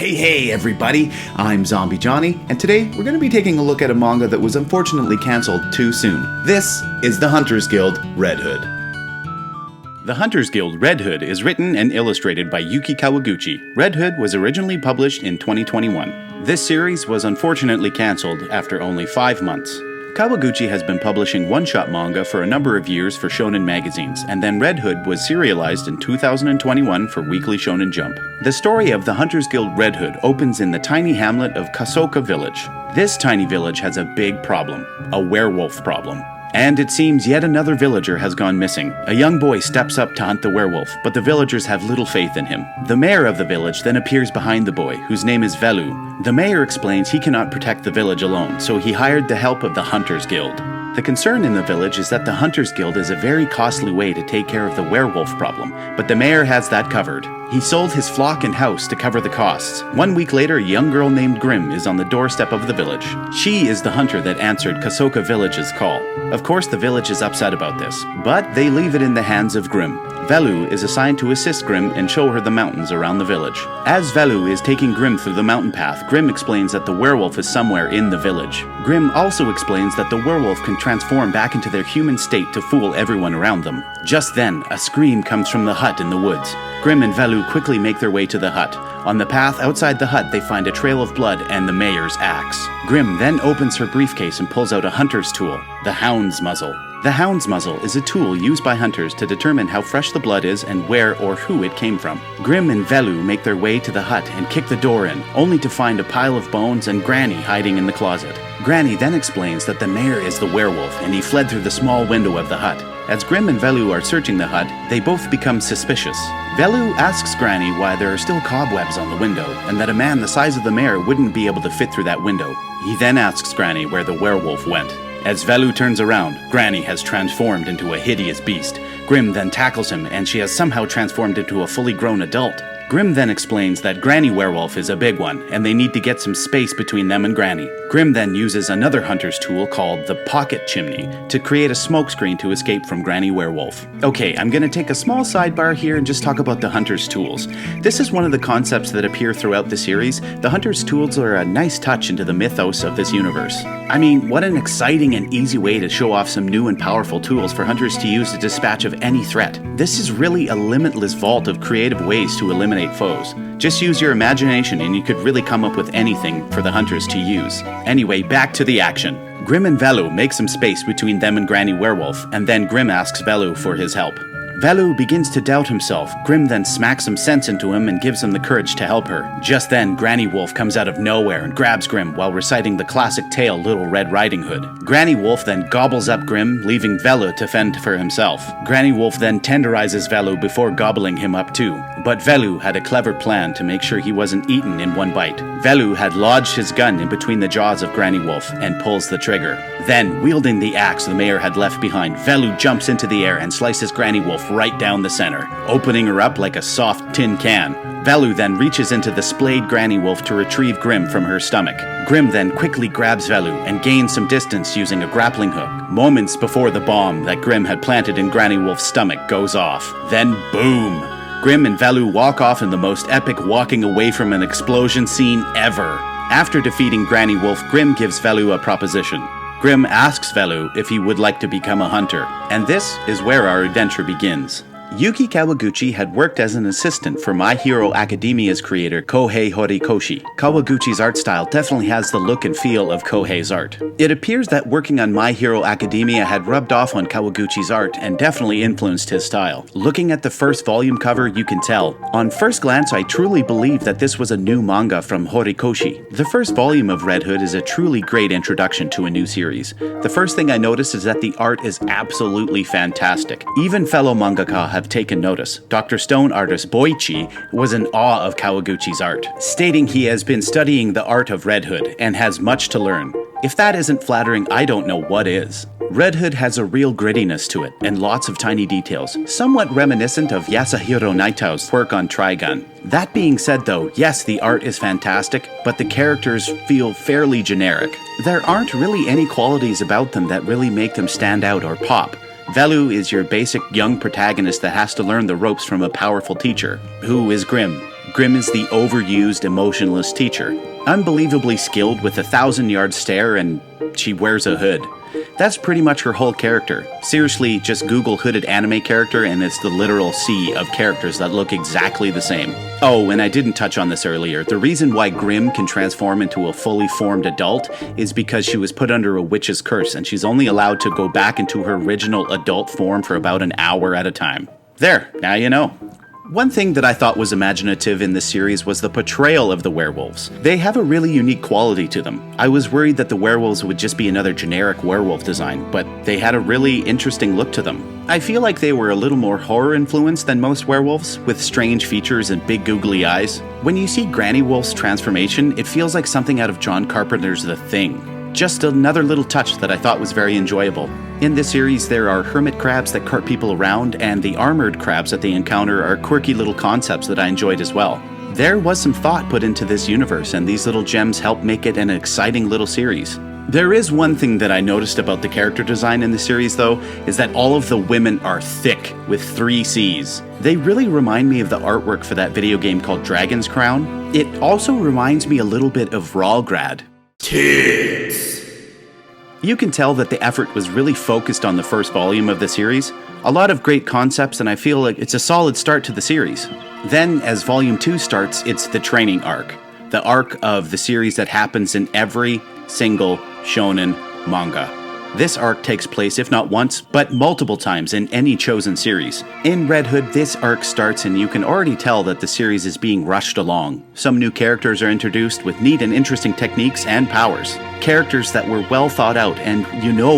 Hey everybody, I'm ZombieJohnny, and today we're going to be taking a look at a manga that was unfortunately cancelled too soon. This is The Hunters Guild Red Hood. The Hunters Guild Red Hood is written and illustrated by Yuki Kawaguchi. Red Hood was originally published in 2021. This series was unfortunately cancelled after only 5 months. Kawaguchi has been publishing one-shot manga for a number of years for shonen magazines, and then Red Hood was serialized in 2021 for Weekly Shonen Jump. The story of the Hunters Guild Red Hood opens in the tiny hamlet of Kasoka Village. This tiny village has a big problem, a werewolf problem. And it seems yet another villager has gone missing. A young boy steps up to hunt the werewolf, but the villagers have little faith in him. The mayor of the village then appears behind the boy, whose name is Velu. The mayor explains he cannot protect the village alone, so he hired the help of the Hunters Guild. The concern in the village is that the Hunters Guild is a very costly way to take care of the werewolf problem, but the mayor has that covered. He sold his flock and house to cover the costs. 1 week later, a young girl named Grimm is on the doorstep of the village. She is the hunter that answered Kasoka Village's call. Of course, the village is upset about this, but they leave it in the hands of Grimm. Velu is assigned to assist Grimm and show her the mountains around the village. As Velu is taking Grimm through the mountain path, Grimm explains that the werewolf is somewhere in the village. Grimm also explains that the werewolf can transform back into their human state to fool everyone around them. Just then, a scream comes from the hut in the woods. Grimm and Velu quickly make their way to the hut. On the path outside the hut, they find a trail of blood and the mayor's axe. Grimm then opens her briefcase and pulls out a hunter's tool, the hound's muzzle. The hound's muzzle is a tool used by hunters to determine how fresh the blood is and where or who it came from. Grimm and Velu make their way to the hut and kick the door in, only to find a pile of bones and Granny hiding in the closet. Granny then explains that the mayor is the werewolf and he fled through the small window of the hut. As Grimm and Velu are searching the hut, they both become suspicious. Velu asks Granny why there are still cobwebs on the window, and that a man the size of the mayor wouldn't be able to fit through that window. He then asks Granny where the werewolf went. As Velu turns around, Granny has transformed into a hideous beast. Grimm then tackles him, and she has somehow transformed into a fully grown adult. Grimm then explains that Granny Werewolf is a big one, and they need to get some space between them and Granny. Grimm then uses another hunter's tool called the pocket chimney to create a smokescreen to escape from Granny Werewolf. Okay, I'm gonna take a small sidebar here and just talk about the hunter's tools. This is one of the concepts that appear throughout the series. The hunter's tools are a nice touch into the mythos of this universe. I mean, what an exciting and easy way to show off some new and powerful tools for hunters to use to dispatch of any threat. This is really a limitless vault of creative ways to eliminate foes. Just use your imagination and you could really come up with anything for the hunters to use. Anyway, back to the action. Grimm and Velu make some space between them and Granny Werewolf, and then Grimm asks Velu for his help. Velu begins to doubt himself. Grimm then smacks some sense into him and gives him the courage to help her. Just then, Granny Wolf comes out of nowhere and grabs Grimm while reciting the classic tale Little Red Riding Hood. Granny Wolf then gobbles up Grimm, leaving Velu to fend for himself. Granny Wolf then tenderizes Velu before gobbling him up too. But Velu had a clever plan to make sure he wasn't eaten in one bite. Velu had lodged his gun in between the jaws of Granny Wolf and pulls the trigger. Then, wielding the axe the mayor had left behind, Velu jumps into the air and slices Granny Wolf right down the center, opening her up like a soft tin can. Velu then reaches into the splayed Granny Wolf to retrieve Grimm from her stomach. Grimm then quickly grabs Velu and gains some distance using a grappling hook, moments before the bomb that Grimm had planted in Granny Wolf's stomach goes off. Then boom! Grimm and Velu walk off in the most epic walking away from an explosion scene ever. After defeating Granny Wolf, Grimm gives Velu a proposition. Grimm asks Velu if he would like to become a hunter, and this is where our adventure begins. Yuki Kawaguchi had worked as an assistant for My Hero Academia's creator Kohei Horikoshi. Kawaguchi's art style definitely has the look and feel of Kohei's art. It appears that working on My Hero Academia had rubbed off on Kawaguchi's art and definitely influenced his style. Looking at the first volume cover, you can tell. On first glance, I truly believe that this was a new manga from Horikoshi. The first volume of Red Hood is a truly great introduction to a new series. The first thing I noticed is that the art is absolutely fantastic. Even fellow mangaka have taken notice. Dr. Stone artist Boichi was in awe of Kawaguchi's art, stating he has been studying the art of Red Hood and has much to learn. If that isn't flattering, I don't know what is. Red Hood has a real grittiness to it and lots of tiny details, somewhat reminiscent of Yasuhiro Naito's work on Trigun. That being said though, yes, the art is fantastic, but the characters feel fairly generic. There aren't really any qualities about them that really make them stand out or pop. Velu is your basic young protagonist that has to learn the ropes from a powerful teacher, who is Grimm. Grimm is the overused, emotionless teacher, unbelievably skilled with a 1,000-yard stare, and she wears a hood. That's pretty much her whole character. Seriously, just Google hooded anime character and it's the literal sea of characters that look exactly the same. Oh, and I didn't touch on this earlier. The reason why Grimm can transform into a fully formed adult is because she was put under a witch's curse and she's only allowed to go back into her original adult form for about an hour at a time. There, now you know. One thing that I thought was imaginative in this series was the portrayal of the werewolves. They have a really unique quality to them. I was worried that the werewolves would just be another generic werewolf design, but they had a really interesting look to them. I feel like they were a little more horror influenced than most werewolves, with strange features and big googly eyes. When you see Granny Wolf's transformation, it feels like something out of John Carpenter's The Thing. Just another little touch that I thought was very enjoyable. In this series, there are hermit crabs that cart people around, and the armored crabs that they encounter are quirky little concepts that I enjoyed as well. There was some thought put into this universe, and these little gems help make it an exciting little series. There is one thing that I noticed about the character design in the series, though, is that all of the women are thick, with 3 C's. They really remind me of the artwork for that video game called Dragon's Crown. It also reminds me a little bit of Ralgrad. Tits. You can tell that the effort was really focused on the first volume of the series. A lot of great concepts, and I feel like it's a solid start to the series. Then, as volume 2 starts, it's the training arc. The arc of the series that happens in every single shonen manga. This arc takes place, if not once, but multiple times in any chosen series. In Red Hood, this arc starts and you can already tell that the series is being rushed along. Some new characters are introduced with neat and interesting techniques and powers. Characters that were well thought out and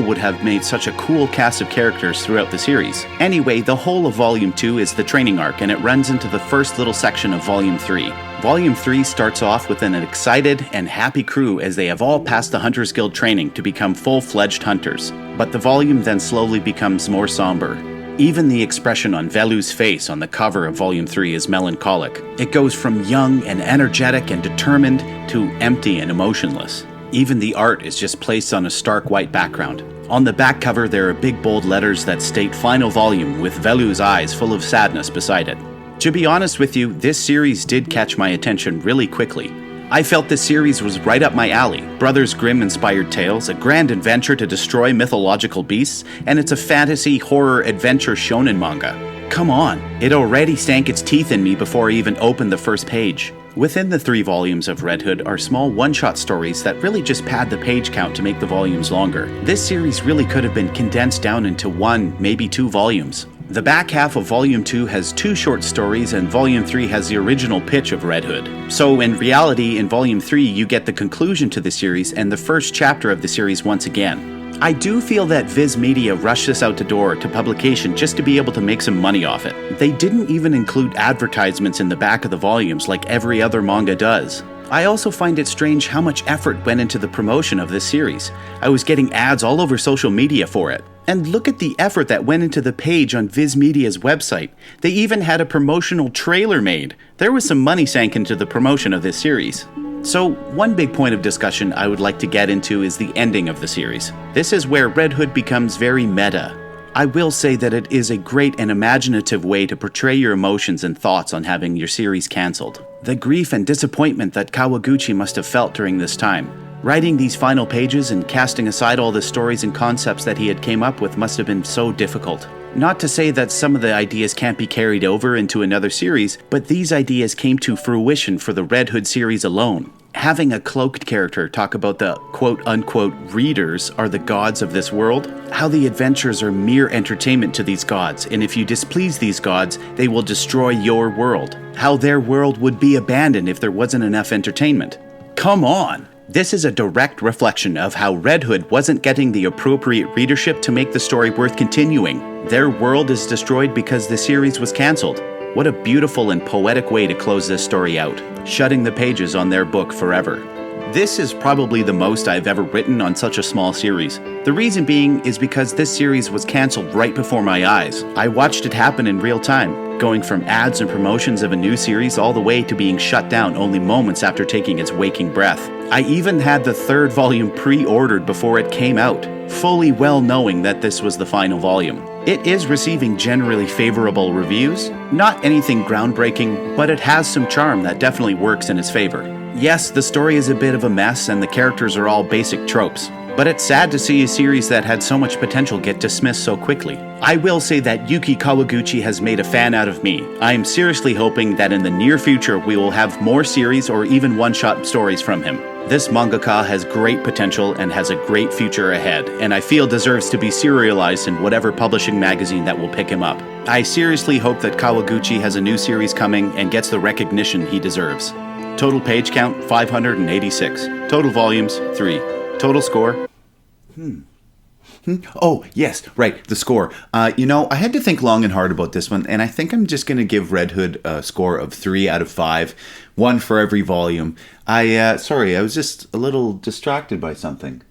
would have made such a cool cast of characters throughout the series. Anyway, the whole of Volume 2 is the training arc and it runs into the first little section of Volume 3. Volume 3 starts off with an excited and happy crew as they have all passed the Hunters Guild training to become full-fledged hunters. But the volume then slowly becomes more somber. Even the expression on Velu's face on the cover of Volume 3 is melancholic. It goes from young and energetic and determined to empty and emotionless. Even the art is just placed on a stark white background. On the back cover there are big bold letters that state Final Volume with Velu's eyes full of sadness beside it. To be honest with you, this series did catch my attention really quickly. I felt this series was right up my alley. Brothers Grimm-inspired tales, a grand adventure to destroy mythological beasts, and it's a fantasy, horror, adventure shonen manga. Come on, it already sank its teeth in me before I even opened the first page. Within the 3 volumes of Red Hood are small one-shot stories that really just pad the page count to make the volumes longer. This series really could have been condensed down into 1, maybe 2 volumes. The back half of Volume 2 has 2 short stories and Volume 3 has the original pitch of Red Hood. So in reality, in Volume 3 you get the conclusion to the series and the first chapter of the series once again. I do feel that Viz Media rushed this out the door to publication just to be able to make some money off it. They didn't even include advertisements in the back of the volumes like every other manga does. I also find it strange how much effort went into the promotion of this series. I was getting ads all over social media for it. And look at the effort that went into the page on Viz Media's website. They even had a promotional trailer made. There was some money sank into the promotion of this series. So, one big point of discussion I would like to get into is the ending of the series. This is where Red Hood becomes very meta. I will say that it is a great and imaginative way to portray your emotions and thoughts on having your series cancelled. The grief and disappointment that Kawaguchi must have felt during this time. Writing these final pages and casting aside all the stories and concepts that he had came up with must have been so difficult. Not to say that some of the ideas can't be carried over into another series, but these ideas came to fruition for the Red Hood series alone. Having a cloaked character talk about the quote-unquote readers are the gods of this world, how the adventures are mere entertainment to these gods, and if you displease these gods, they will destroy your world. How their world would be abandoned if there wasn't enough entertainment. Come on! This is a direct reflection of how Red Hood wasn't getting the appropriate readership to make the story worth continuing. Their world is destroyed because the series was cancelled. What a beautiful and poetic way to close this story out, shutting the pages on their book forever. This is probably the most I've ever written on such a small series. The reason being is because this series was cancelled right before my eyes. I watched it happen in real time, going from ads and promotions of a new series all the way to being shut down only moments after taking its waking breath. I even had the 3rd volume pre-ordered before it came out, fully well knowing that this was the final volume. It is receiving generally favorable reviews. Not anything groundbreaking, but it has some charm that definitely works in its favor. Yes, the story is a bit of a mess and the characters are all basic tropes, but it's sad to see a series that had so much potential get dismissed so quickly. I will say that Yuki Kawaguchi has made a fan out of me. I am seriously hoping that in the near future we will have more series or even one-shot stories from him. This mangaka has great potential and has a great future ahead, and I feel deserves to be serialized in whatever publishing magazine that will pick him up. I seriously hope that Kawaguchi has a new series coming and gets the recognition he deserves. Total page count, 586. Total volumes, 3. Total score? Oh, yes, right, the score. I had to think long and hard about this one, and I think I'm just going to give Red Hood a score of 3 out of 5, 1 for every volume. Sorry, I was just a little distracted by something.